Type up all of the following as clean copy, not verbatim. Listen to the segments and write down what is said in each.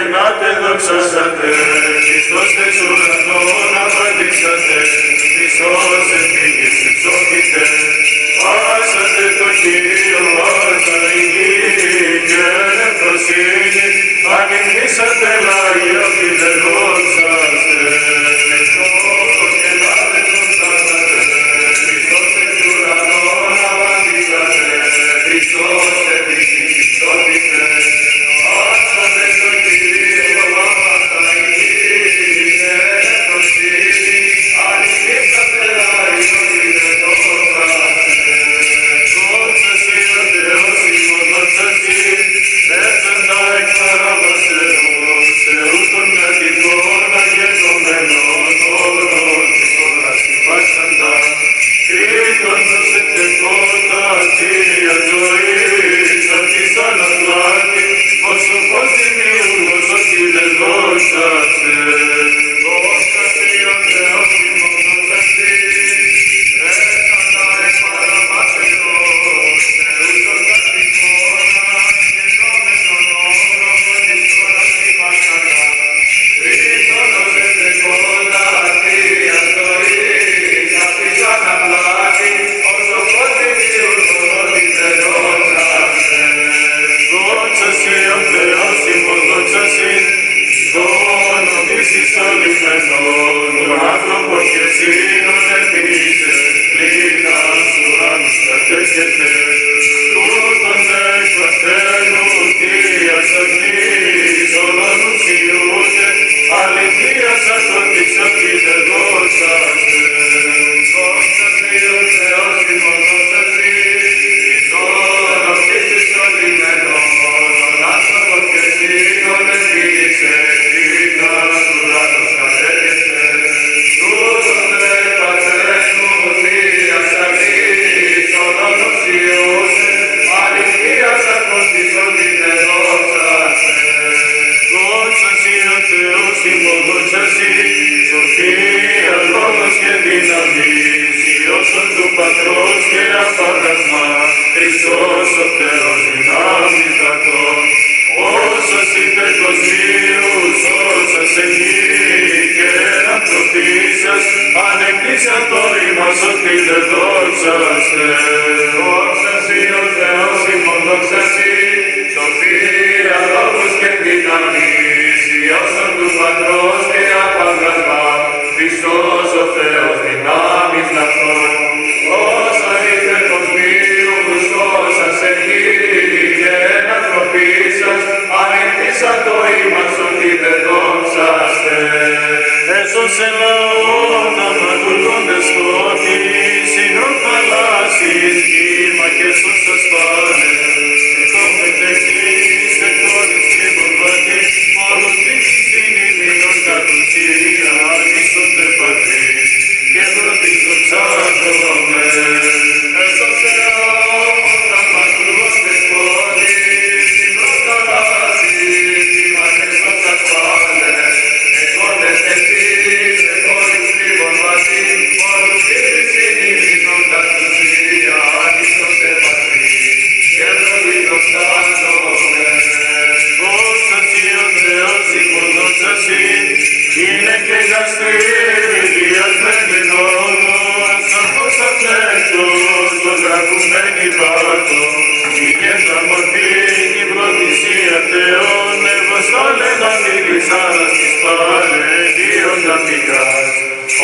γεννάτε δοξάσατε, Χριστός τες ουρανών απαντήσατε, Χριστός εφήγης εξώθητε, βάσατε το Κύριο άρτα η γη και νεφροσύνη, ανοιχτήσατε λάγια φιλεδόξαστε. Χριστός γεννάτε δοξάσατε, Χριστός τες ουρανών απαντήσατε, Χριστός εφήγης εξώθητε, βάσατε το Κύριο άρτα η γη και νεφροσύνη, ανοιχτήσατε λάγια φιλεδόξαστε. Δόξα σοι ο Θεός ημών, δόξα σοι, δεύσαντα εκ παραβασερός, Θεού των κατοικών αγενωμένων όρων, της ώρας υπάσαντα, Κρήτων ως εκτεκότα Θεία ζωής, αυτής αναπλάτη, ως ο φως δημιούργος, ως η δεδόξασε. Δόξα σοι ο Θεός ημών, δόξα σοι, δεύσαντα εκ παραβασερός, Θεού των κατοικών αγενωμένων όρων, της ώρας υπάσαντα, Κρήτων ως εκτεκότα Θεία ζωής, αυτής αναπλάτη, ως ο φως δημιούργος, ως η δεδόξασε. Δόξα σοι ο Θεός ημών, δόξα σοι, τον οδύσσης ολυμένων, τον άνθρωπος και σύνον επίσης, λίγας ουράνους κατέχετε, τούτον εκ Παρθένου Θείας αγνής, όλων ουσιούτε, αληθείας ατοτής αυτή δεδόξαστε. Δόξα σοι ο Θεός ημών, δόξα σοι, τον οδύσσης ολυμένων, τον άνθρωπος και σύνον επίσης, λίγας ουράνους κατέχετε, τούτον εκ Παρθένου Θείας αγνής, όλων ουσιούτε, αληθείας ατοτής αυτή δεδόξαστε. Δόξα σοι ο Θεός ημών, δόξα σοι, σοφία, λόγος και δύναμης, Υιός του Πατρός και απάγασμα, Χριστός ο Θεός δυνάμεις δατών, όσας υπερκοσμίους, όσας εγγύη και ανθρωπίσας, ανεκτήσαν το ημάς ότι δεδόξαστε. Δόξα σοι ο Θεός ημών, δόξα σοι, σοφία, λόγος και δύναμης, Υιός του Πατρός και απάγασμα, Χριστός ο Θεός δυνάμεις δατών, όσα υπερκοσμίους, όσας εγγύη και ανθρωπίσας, ανεκτήσαν το ημάς ότι δεδόξαστε. Έσωσε λαόν αμαρτωλούντες σκότη, σύνον θαλάσσης κύμα και σώσας πάλες, εκόν μετεχείς, εκόνης και βορβάτη, όλους δείξεις την ημίνων κατουσία, ίσονται πατρίς, και πρώτης δοξάζομαι. Έσωσε λαόν αμαρτωλούντες σκότη, σύνον θαλάσσης κύμα και σώσας πάλες, εκόν μετεχείς, εκόνης και βορβάτη, όλους δείξεις την ημίνων κατουσία, ίσονται πατρίς, και πρώτης δοξάζομαι. Δόξα σοι ο Θεός ημών, δόξα σοι, είναι και γαστήρι διασμένη λόγος, σαφώς αφλέκτος, ζωγραφουμένη βάτο, είχε τα μορφή την προδυσία Θεών, ευαστάλενα μυρισσάς της πάλε, δίοντα πικράς,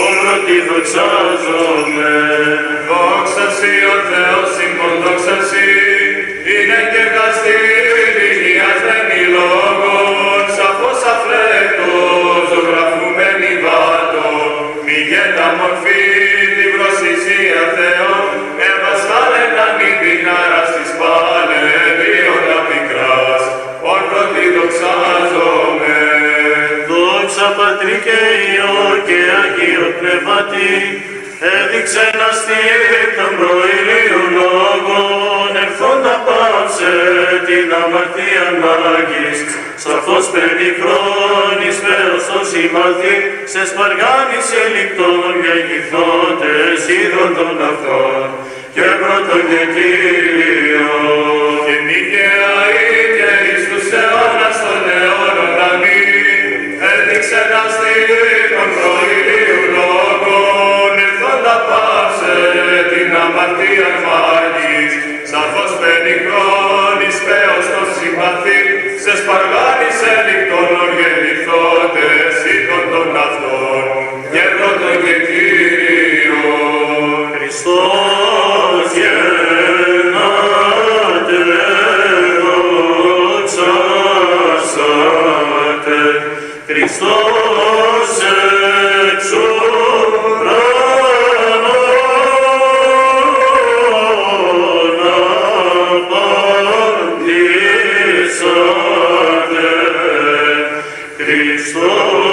ο πρώτη δοξάζομαι. Δόξα σοι ο Θεός ημών, δόξα σοι, είναι και γαστήρι διασμένη λόγος, σαφώς αφλέκτος, ζωγραφουμένη βάτο, μηγέντα μορφή την προσυσία Θεών, ευαστάλενα μυδινάρας της πάλε, δίοντα πικράς, ον πρώτη δοξάζομαι. Δόξα Πατρί και Υιό και Αγίο Πνεύματι, έδειξε να στείλει τον προηλίου λόγον, ερχόντα πάψε την αμαρτία μάγης, σαφώς περιχρόνης φέος ημαθή, σε σπαργάνης ελικτών και γυθότες είδων των αυτών, και πρώτον και Κύριον. Και νίκαια είτε εις τους αιώνας των αιώνων αμήν. τη αρμάνης, σαρφός πενιχρόνης, πέος των συμπαθή, σε σπαργάνης ελικτών οργελιχθότες, οίκων των αυτών, γερόντων και Κύριων. Χριστός γεννάται, δοξάσατε, Χριστός εξ ουρανών απαντήσατε, Χριστός